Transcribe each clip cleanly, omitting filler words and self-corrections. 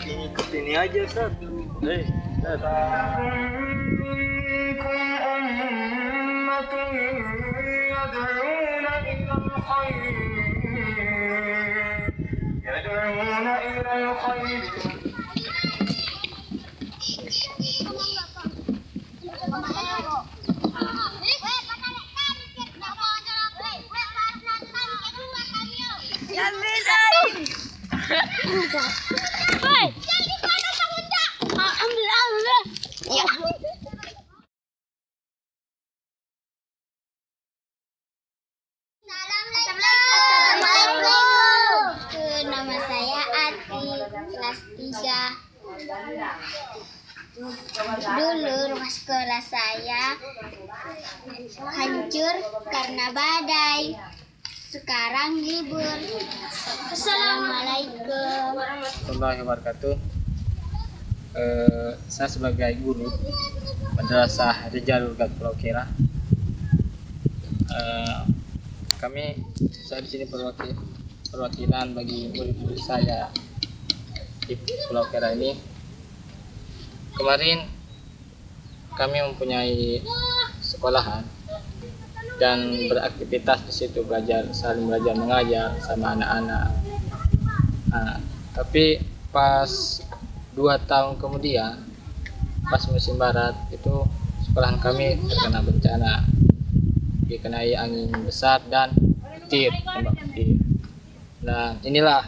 Ikut ini aja, Ustaz. يدعون إلى الخير. Nama saya Ati, kelas 3. Dulu rumah sekolah saya hancur karena badai. Sekarang libur. Assalamualaikum warahmatullahi wabarakatuh. Saya sebagai guru Madrasah Rijalul Ghad Pulau Kera. Saya di sini perwakilan bagi murid-murid saya di Pulau Kera ini. Kemarin kami mempunyai sekolahan dan beraktivitas di situ, saling belajar mengajar sama anak-anak. Tapi pas 2 tahun kemudian, pas musim barat itu sekolahan kami terkena bencana, dikenai angin besar dan tembak petir. Nah, inilah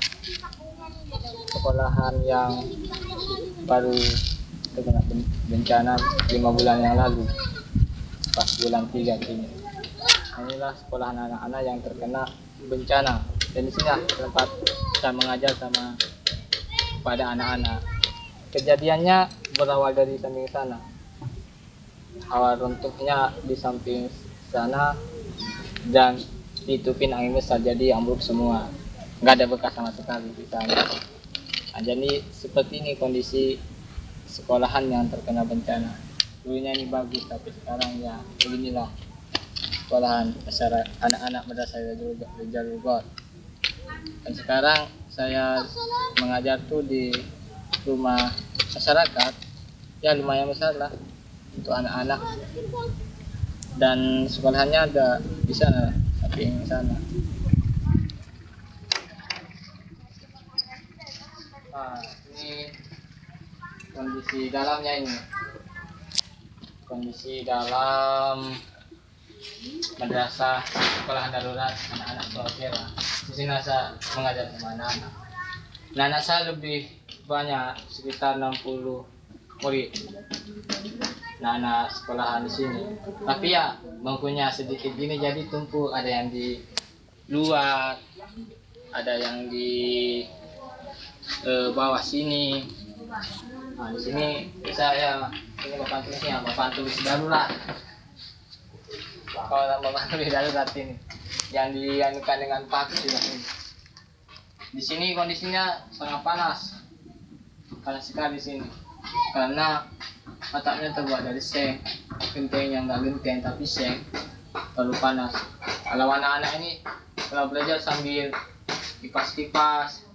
sekolahan yang baru terkena bencana 5 bulan yang lalu, pas bulan 3 ini. Inilah sekolahan anak-anak yang terkena bencana, dan di sini tempat saya mengajar sama pada anak-anak. Kejadiannya berawal dari samping sana. Awal runtuhnya di samping sana dan ditutupin angin besar, jadi ambruk semua, nggak ada bekas sama sekali di sana. Nah, jadi seperti ini kondisi sekolahan yang terkena bencana. Dulunya ini bagus, tapi sekarang ya beginilah sekolahan anak-anak Madrasah Rijalul Ghad. Dan sekarang saya mengajar tuh di rumah masyarakat, ya lumayan besar lah untuk anak-anak, dan sekolahannya ada di sana, samping sana. Nah, ini kondisi dalamnya, ini kondisi dalam madrasah sekolahan darurat anak-anak Pulau Kera. Di sini saya mengajar sama anak-anak. Nah, anak saya lebih banyak, sekitar 60 murid. Nah, anak sekolahan di sini. Tapi ya bangkunya sedikit gini, jadi tumpuk. Ada yang di luar, ada yang di bawah sini. Nah, di sini saya ini papan tulisnya, papan tulis darurat. Kalau papan tulis darurat ini yang dianukan dengan paku juga ini. Di sini kondisinya sangat panas sekali di sini, karena atapnya terbuat dari seng, gentengnya nggak genteng tapi seng, terlalu panas. Kalau anak-anak ini kalau belajar sambil kipas-kipas,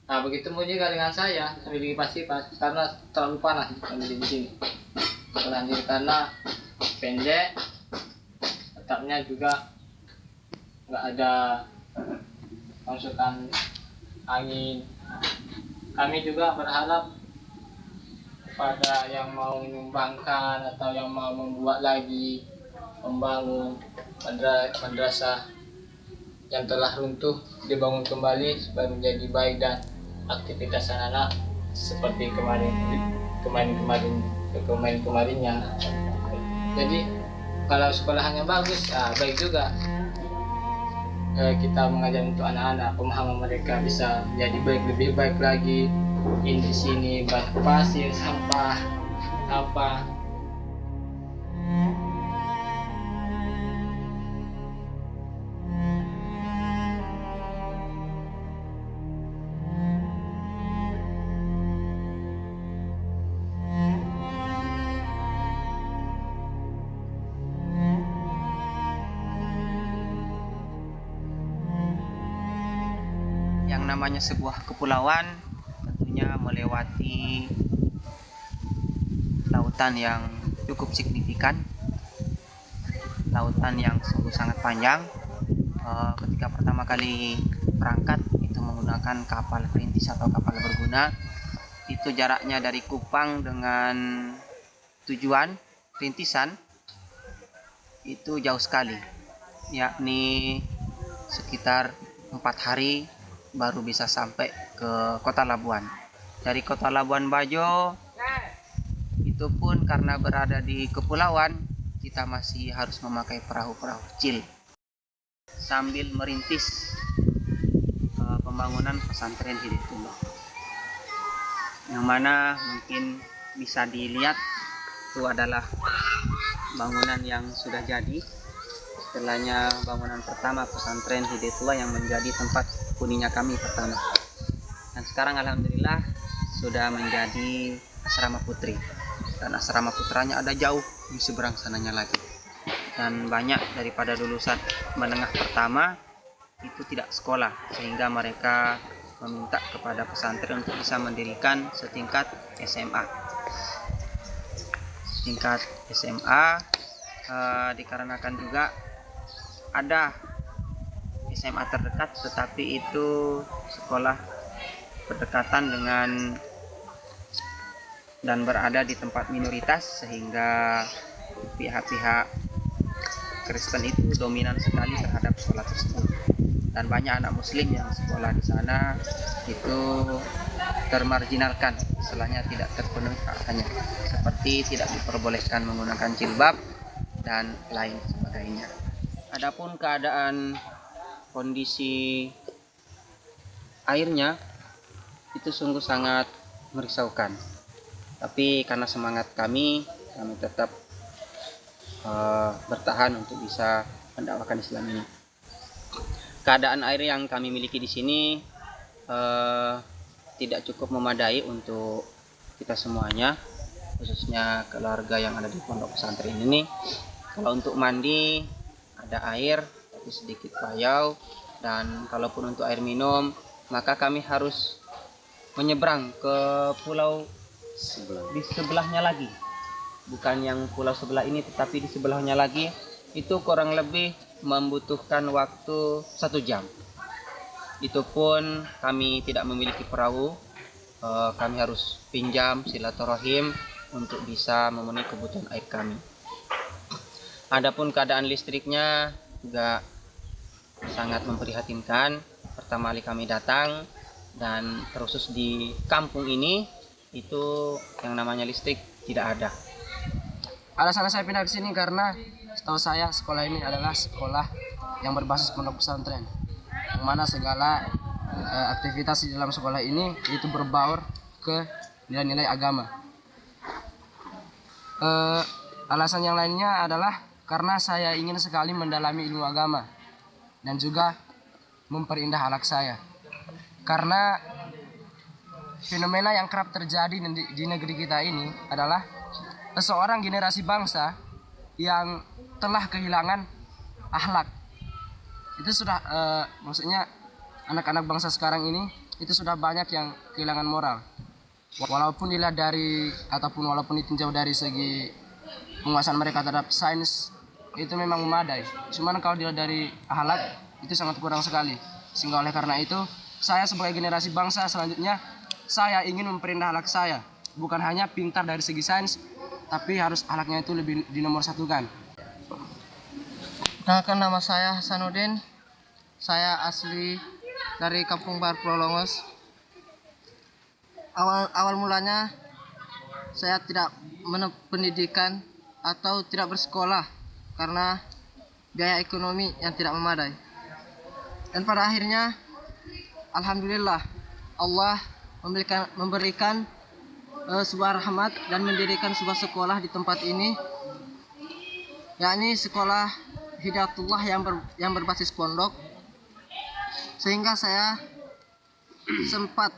nah begitu juga dengan saya sambil kipas-kipas, karena terlalu panas di sini. Lanjut karena pendek, atapnya juga nggak ada masukan angin. Kami juga berharap kepada yang mau menyumbangkan atau yang mau membuat lagi, membangun madrasah yang telah runtuh, dibangun kembali supaya menjadi baik dan aktivitas anak-anak seperti kemarinnya. Jadi kalau sekolahannya bagus, baik juga. Kita mengajar untuk anak-anak, pemahaman mereka bisa jadi baik, lebih baik lagi. Ini di sini banyak pasir, sampah, apa. yang namanya sebuah kepulauan tentunya melewati lautan yang cukup signifikan, lautan yang sungguh sangat panjang. Ketika pertama kali berangkat itu menggunakan kapal perintis atau kapal berguna, itu jaraknya dari Kupang dengan tujuan perintisan itu jauh sekali, yakni sekitar 4 hari baru bisa sampai ke kota Labuan. Dari kota Labuan Bajo itu pun karena berada di kepulauan, kita masih harus memakai perahu-perahu kecil sambil merintis pembangunan pesantren Hidayatullah, yang mana mungkin bisa dilihat itu adalah bangunan yang sudah jadi setelahnya bangunan pertama pesantren Hidayatullah yang menjadi tempat huninya kami pertama. Dan sekarang alhamdulillah sudah menjadi asrama putri, dan asrama putranya ada jauh di seberang sananya lagi. Dan banyak daripada lulusan menengah pertama itu tidak sekolah, sehingga mereka meminta kepada pesantren untuk bisa mendirikan setingkat SMA. Setingkat SMA dikarenakan juga ada SMA terdekat, tetapi itu sekolah berdekatan dengan dan berada di tempat minoritas, sehingga pihak-pihak Kristen itu dominan sekali terhadap sekolah tersebut, dan banyak anak muslim yang sekolah di sana itu termarginalkan, istilahnya tidak terpenuhi hak-haknya, seperti tidak diperbolehkan menggunakan jilbab dan lain sebagainya. Adapun keadaan kondisi airnya itu sungguh sangat merisaukan, tapi karena semangat kami tetap bertahan untuk bisa mendakwakan Islam ini. Keadaan air yang kami miliki di sini tidak cukup memadai untuk kita semuanya, khususnya keluarga yang ada di pondok pesantren ini. Kalau untuk mandi ada air tapi sedikit payau, dan kalaupun untuk air minum maka kami harus menyeberang ke pulau di sebelahnya lagi. Bukan yang pulau sebelah ini, tetapi di sebelahnya lagi, itu kurang lebih membutuhkan waktu 1 jam. Itu pun kami tidak memiliki perahu, kami harus pinjam silaturahim untuk bisa memenuhi kebutuhan air kami. Adapun keadaan listriknya juga sangat memprihatinkan. Pertama kali kami datang, dan khusus di kampung ini itu yang namanya listrik tidak ada. Alasan saya pindah ke sini karena setahu saya sekolah ini adalah sekolah yang berbasis pondok pesantren, yang mana segala aktivitas di dalam sekolah ini itu berbaur ke nilai-nilai agama. Alasan yang lainnya adalah karena saya ingin sekali mendalami ilmu agama dan juga memperindah akhlak saya. Karena fenomena yang kerap terjadi di negeri kita ini adalah seseorang generasi bangsa yang telah kehilangan akhlak. Itu sudah maksudnya anak-anak bangsa sekarang ini itu sudah banyak yang kehilangan moral. Walaupun dilihat dari ataupun walaupun ditinjau dari segi penguasaan mereka terhadap sains itu memang memadai. Cuman kalau dilihat dari akhlak itu sangat kurang sekali. Sehingga oleh karena itu saya sebagai generasi bangsa selanjutnya saya ingin memperindah akhlak saya. Bukan hanya pintar dari segi sains, tapi harus akhlaknya itu lebih dinomorsatukan. Kenalkan, nama saya Hasanuddin. Saya asli dari Kampung Baru Pulau Longos. Awal mulanya saya tidak menempuh pendidikan atau tidak bersekolah karena biaya ekonomi yang tidak memadai. Dan pada akhirnya alhamdulillah Allah memberikan sebuah rahmat dan mendirikan sebuah sekolah di tempat ini, yakni sekolah Hidayatullah yang berbasis pondok, sehingga saya sempat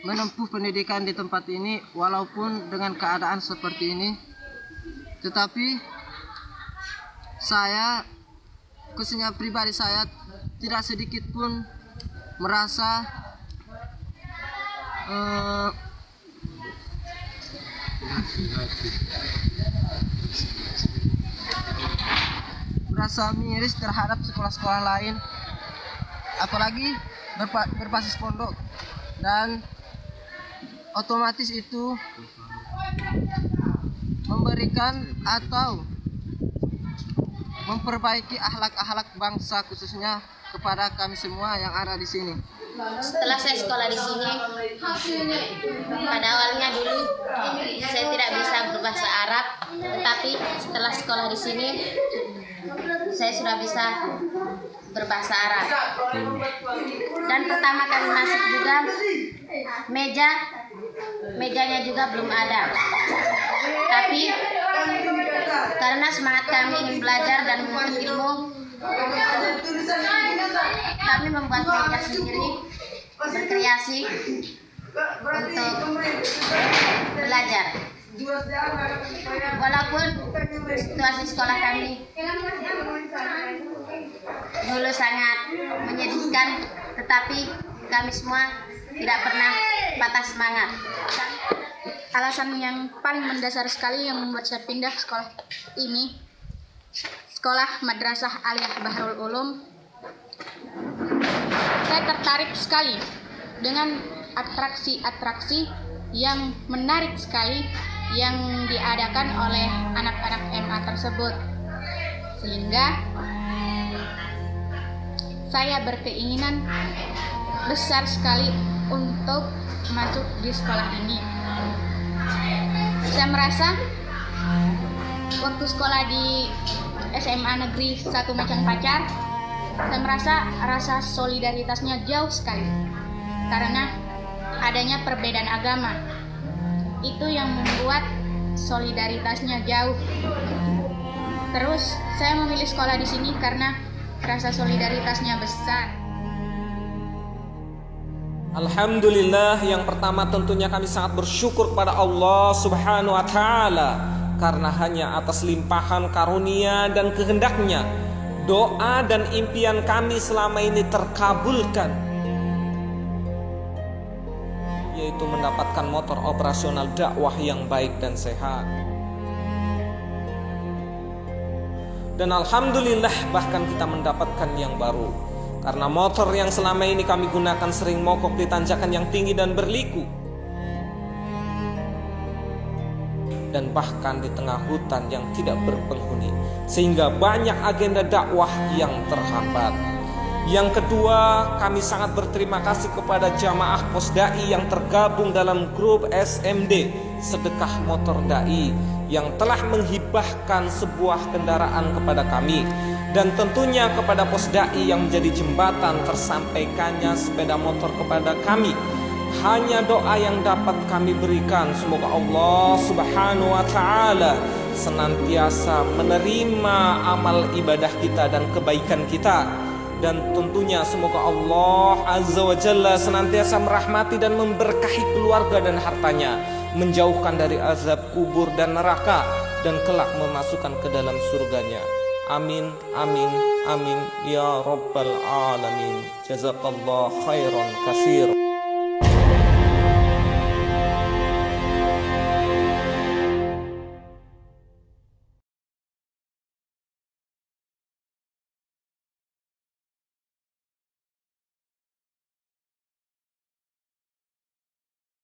menempuh pendidikan di tempat ini walaupun dengan keadaan seperti ini. Tetapi saya, khususnya pribadi saya, tidak sedikit pun merasa miris terhadap sekolah-sekolah lain, apalagi berbasis pondok, dan otomatis itu memberikan atau memperbaiki akhlak-akhlak bangsa, khususnya kepada kami semua yang ada di sini. Setelah saya sekolah di sini, pada awalnya dulu saya tidak bisa berbahasa Arab, tetapi setelah sekolah di sini saya sudah bisa berbahasa Arab. Dan pertama kali masuk juga mejanya juga belum ada. Tapi karena semangat kami ingin belajar dan menuntut ilmu, kami membuat meja sendiri, berkreasi untuk belajar. Walaupun situasi sekolah kami dulu sangat menyedihkan, tetapi kami semua tidak pernah patah semangat. Alasan yang paling mendasar sekali yang membuat saya pindah sekolah ini, sekolah Madrasah Aliyah Bahrul Ulum, saya tertarik sekali dengan atraksi-atraksi yang menarik sekali yang diadakan oleh anak-anak MA tersebut, sehingga saya berkeinginan besar sekali untuk masuk di sekolah ini. Saya merasa waktu sekolah di SMA Negeri 1 Macan Pacar, saya merasa rasa solidaritasnya jauh sekali karena adanya perbedaan agama. Itu yang membuat solidaritasnya jauh. Terus saya memilih sekolah di sini karena rasa solidaritasnya besar. Alhamdulillah, yang pertama tentunya kami sangat bersyukur kepada Allah Subhanahu wa Ta'ala, karena hanya atas limpahan karunia dan kehendaknya doa dan impian kami selama ini terkabulkan, yaitu mendapatkan motor operasional dakwah yang baik dan sehat. Dan alhamdulillah bahkan kita mendapatkan yang baru, karena motor yang selama ini kami gunakan sering mogok di tanjakan yang tinggi dan berliku, dan bahkan di tengah hutan yang tidak berpenghuni, sehingga banyak agenda dakwah yang terhambat. Yang kedua, kami sangat berterima kasih kepada jamaah Posdai yang tergabung dalam grup SMD Sedekah Motor Dai, yang telah menghibahkan sebuah kendaraan kepada kami, dan tentunya kepada Posdai yang menjadi jembatan tersampaikannya sepeda motor kepada kami. Hanya doa yang dapat kami berikan, semoga Allah Subhanahu wa Ta'ala senantiasa menerima amal ibadah kita dan kebaikan kita, dan tentunya semoga Allah Azza wa Jalla senantiasa merahmati dan memberkahi keluarga dan hartanya, menjauhkan dari azab kubur dan neraka, dan kelak memasukkan ke dalam surganya. Amin, amin, amin, ya Rabbal Alamin. Jazakallah khairan katsir.